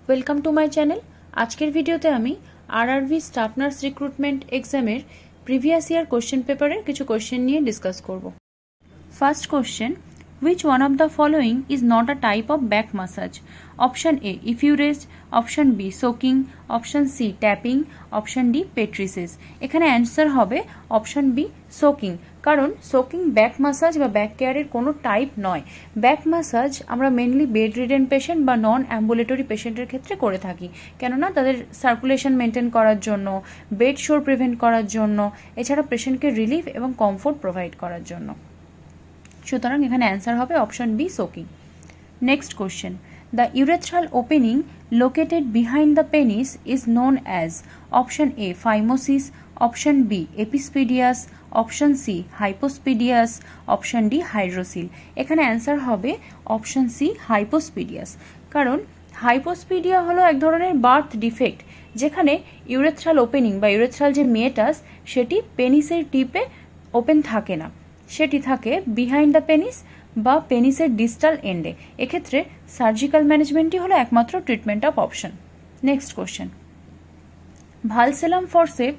Welcome to my channel. আজকের ভিডিওতে আমি আরআরবি স্টাফ নার্স রিক্রুটমেন্ট এক্সামের প্রিভিয়াস ইয়ার কোশ্চেন পেপারের কিছু কোশ্চেন নিয়ে ডিসকাস করব। First question, which one of the following is not a type of back massage? Option A, effurage, option B, soaking, option C, tapping, option D, patrices. এখানে answer হবে option B, soaking. কারণ soaking back massage বা back কেয়ারের কোনো type নয়। Back massage আমরা mainly bed ridden patient বা নন ambulatory পেশেন্টের ক্ষেত্রে করে থাকি, কেননা তাদের সার্কুলেশন মেনটেন করার জন্য, বেড শোর প্রিভেন্ট করার জন্য, এছাড়া পেশেন্টকে রিলিফ এবং কমফোর্ট প্রোভাইড করার জন্য। সুতরাং এখানে অ্যান্সার হবে অপশন বি, সোকিং। Next question, the urethral opening located behind the penis is known as option A phimosis, option B epispadias, option C hypospadias, option D hydrocele. এখানে অ্যান্সার হবে option C hypospadias. কারণ hypospadia হলো এক ধরনের birth defect, যেখানে urethral opening বা urethral যে meatus সেটি পেনিসের টিপে ওপেন থাকে না, সেটি থাকে বিহাইন্ড দ্য পেনিস বা পেনিসের ডিস্টাল এন্ডে। এক্ষেত্রে সার্জিক্যাল ম্যানেজমেন্টই হলো একমাত্র treatment of option. Next question, vulsellum forcep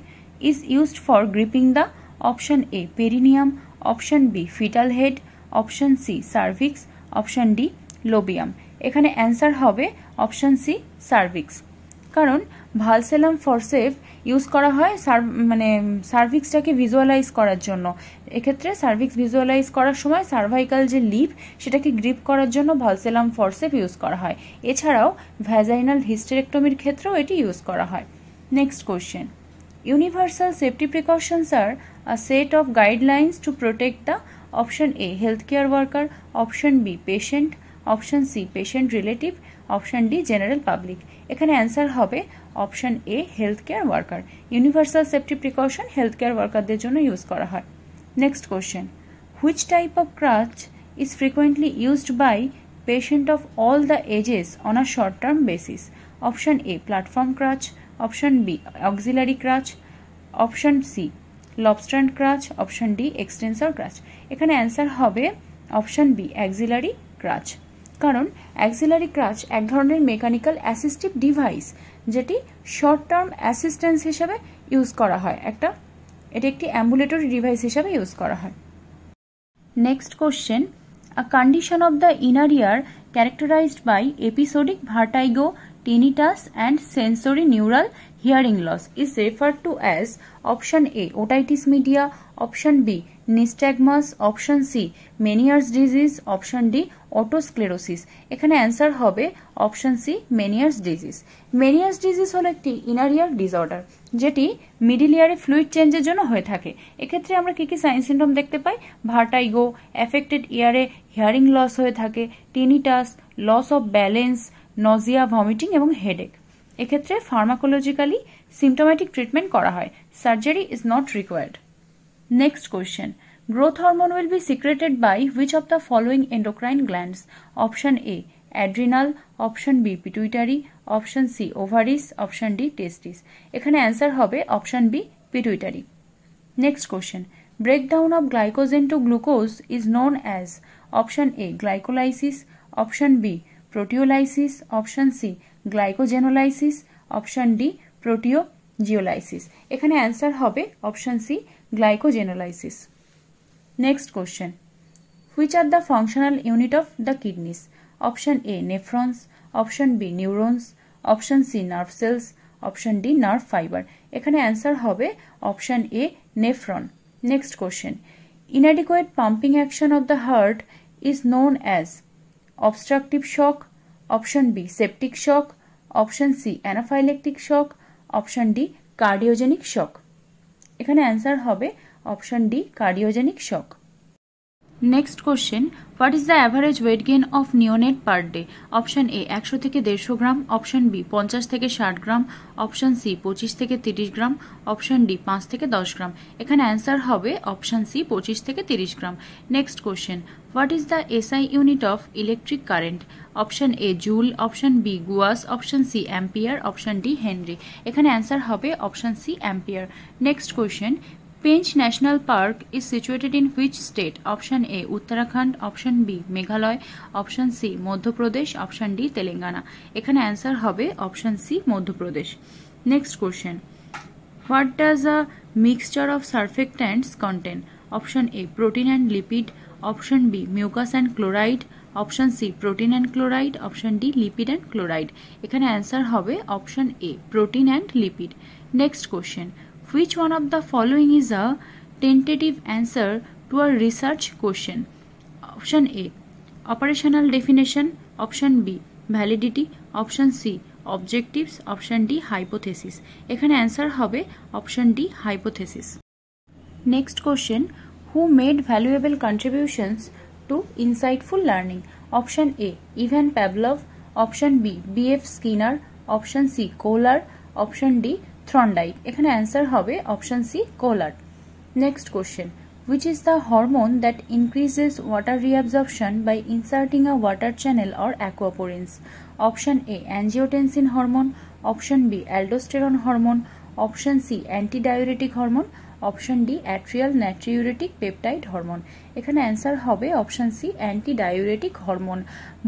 is used for gripping the option A perineum, option B fetal head, option C cervix, option D labium. এখানে অ্যান্সার হবে option C cervix. কারণ ভালসেলাম forcep use করা হয় সার্ভিক্সটাকে visualise করার জন্য। এক্ষেত্রে cervix visualise করার সময় সার্ভাইকাল যে লিপ সেটাকে গ্রিপ করার জন্য ভালসেলাম ফরসেপ ইউজ করা হয়। এছাড়াও ভ্যাজাইনাল হিস্টেরেক্টমির ক্ষেত্রেও এটি ইউজ করা হয়। Next question, universal safety precautions are a set of guidelines to protect the option A health care worker, option B patient, option C patient relative, option D general public. এখানে answer হবে option A health care worker. Universal safety precaution health care ওয়ার্কারদের জন্য use করা হয়। Next question, which type of crutch is frequently used by patient of all the ages on a short term basis? Option A platform crutch, option B axillary crutch, option C Lofstrand crutch, option D extensor crutch. এখানে answer হবে option B axillary ক্রাচ। কারণ axillary ক্রাচ এক ধরনের mechanical assistive device, যেটি short term assistance হিসেবে use করা হয়। এটি একটি অ্যাম্বুলেটরি ডিভাইস হিসেবে ইউজ করা হয়। Next question, a condition of the inner ear characterised by episodic vertigo, tinnitus and sensory neural hearing loss is referred to as option A otitis media, option B nystagmus, option C Meniere's disease, option D otosclerosis। এখানে answer হবে option C মেনিয়ার্স disease. মেনিয়ার্স disease হলো একটি inner ইয়ার disorder, যেটি middle ইয়ারে fluid চেঞ্জের জন্য হয়ে থাকে। এক্ষেত্রে আমরা কি কি সাইন সিনড্রোম দেখতে পাই? ভার্টাইগো, এফেক্টেড ইয়ারে হিয়ারিং লস হয়ে থাকে, tinnitus, loss of balance, nausea, vomiting এবং হেডেক। এক্ষেত্রে ফার্মাকোলজিক্যালি সিমটোম্যাটিক ট্রিটমেন্ট করা হয়। Surgery is not required. Next question, growth hormone will be secreted by which of the following endocrine glands? Option A adrenal, option B pituitary, option C ovaries, option D testis. এখানে answer হবে option B pituitary. Next question, breakdown of glycogen to glucose is known as? Option A glycolysis, option B proteolysis, option C glycogenolysis, option D proteogeolysis. এখানে answer হবে option C glycogenolysis. Next question, which are the functional unit of the kidneys? Option A nephrons, option B neurons, option C nerve cells, option D nerve fibre. এখানে answer হবে option A nephron. Next question, inadequate pumping action of the heart is known as? obstructive shock, option B septic shock, option C anaphylactic shock, option D cardiogenic shock। এখানে answer হবে option D cardiogenic shock. Next question, what is the average weight gain of neonate per day? Option A 100 থেকে 150 গ্রাম, option B 50 থেকে 60 গ্রাম, option C 25 থেকে 30 গ্রাম, option D 5 থেকে 10 গ্রাম। এখানে answer হবে option C 25 থেকে 30 gram. Next question, what is the SI unit of electric current? Option A joule, option B gauss, option C ampere, option D henry. এখানে answer হবে option C ampere. Next question, Pench National Park is situated in which state? Option A Uttarakhand, option B Meghalaya, option C Madhya Pradesh, option D Telangana. এখানে answer হবে option C Madhya Pradesh. Next question, what does a mixture of সারফেক্ট্যান্টস contain? Option A protein and lipid, option B mucus and chloride, option C protein and chloride, option D lipid and chloride. এখানে answer হবে option A protein and lipid. Next question, which one of the following is a tentative answer to a research question? Option A operational definition, option B validity, option C objectives, option D hypothesis. এখানে answer হবে option D hypothesis. Next question, who made valuable contributions to insightful learning? Option A Ivan Pavlov, option B B.F. Skinner, option C Kohler, option D Thorndike. এখানে answer হবে option C Kohler. Next question, which is the hormone that increases water reabsorption by inserting a water channel or aquaporins? Option A angiotensin hormone, option B aldosterone hormone, option C antidiuretic hormone, option D atrial natriuretic peptide hormone. এখানে answer হবে option C antidiuretic hormone.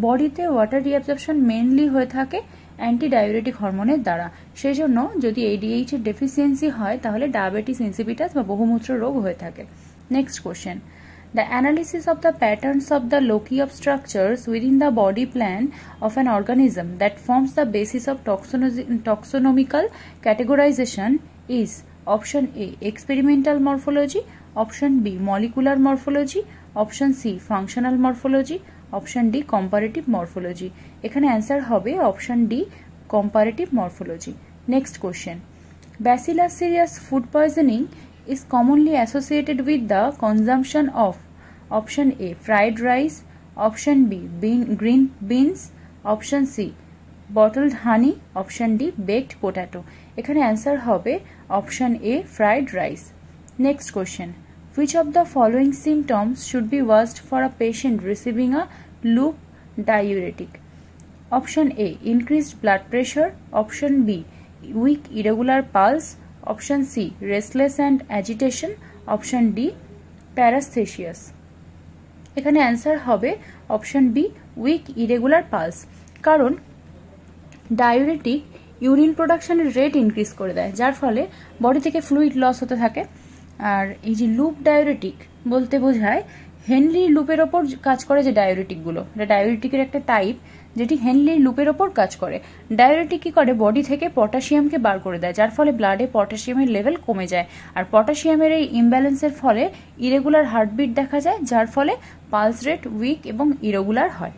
বডিতে water reabsorption mainly হয়ে থাকে antidiuretic হরমোনের দ্বারা। সেই জন্য যদি ADH এর ডেফিসিয়েন্সি হয় তাহলে ডায়াবেটিস ইনসিপিটাস বা বহুমূত্র রোগ হয়ে থাকে। Next question, the analysis of the patterns of the loci of structures within the body plan of an organism that forms the basis of taxonomical categorization is option A experimental morphology, option B molecular morphology, option C functional morphology, option D comparative morphology. এখানে answer হবে option D comparative morphology. Next question, Bacillus cereus food poisoning is commonly associated with the consumption of option A fried rice, option B green beans, option C bottled honey, option D baked potato. এখানে answer হবে option A fried rice. Next question, which of the following symptoms should be watched for a patient receiving a loop diuretic? Option A increased blood pressure, option B weak irregular pulse, option C restless and agitation, option D paresthesias. এখানে answer হবে option B week irregular pulse. কারণ diuretic urine প্রোডাকশনের rate increase করে দেয়, যার ফলে body থেকে fluid loss হতে থাকে। আর এই যে লুপ ডায়ুরেটিক বলতে বোঝায় হেনলি লুপের ওপর কাজ করে যে ডায়ুরেটিকগুলো, এটা ডায়ুরেটিকের একটা টাইপ যেটি হেনলি লুপের ওপর কাজ করে। ডায়ুরেটিক কি করে, বডি থেকে পটাশিয়ামকে বার করে দেয়, যার ফলে ব্লাডে পটাশিয়ামের লেভেল কমে যায়। আর পটাশিয়ামের এই ইমব্যালেন্সের ফলে ইরেগুলার হার্টবিট দেখা যায়, যার ফলে পালস রেট উইক এবং ইরেগুলার হয়।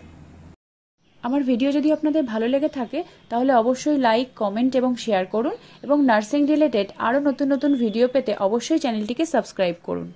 আমার ভিডিও যদি আপনাদের ভালো লেগে থাকে তাহলে অবশ্যই লাইক, কমেন্ট এবং শেয়ার করুন এবং নার্সিং রিলেটেড আরও নতুন নতুন ভিডিও পেতে অবশ্যই চ্যানেলটিকে সাবস্ক্রাইব করুন।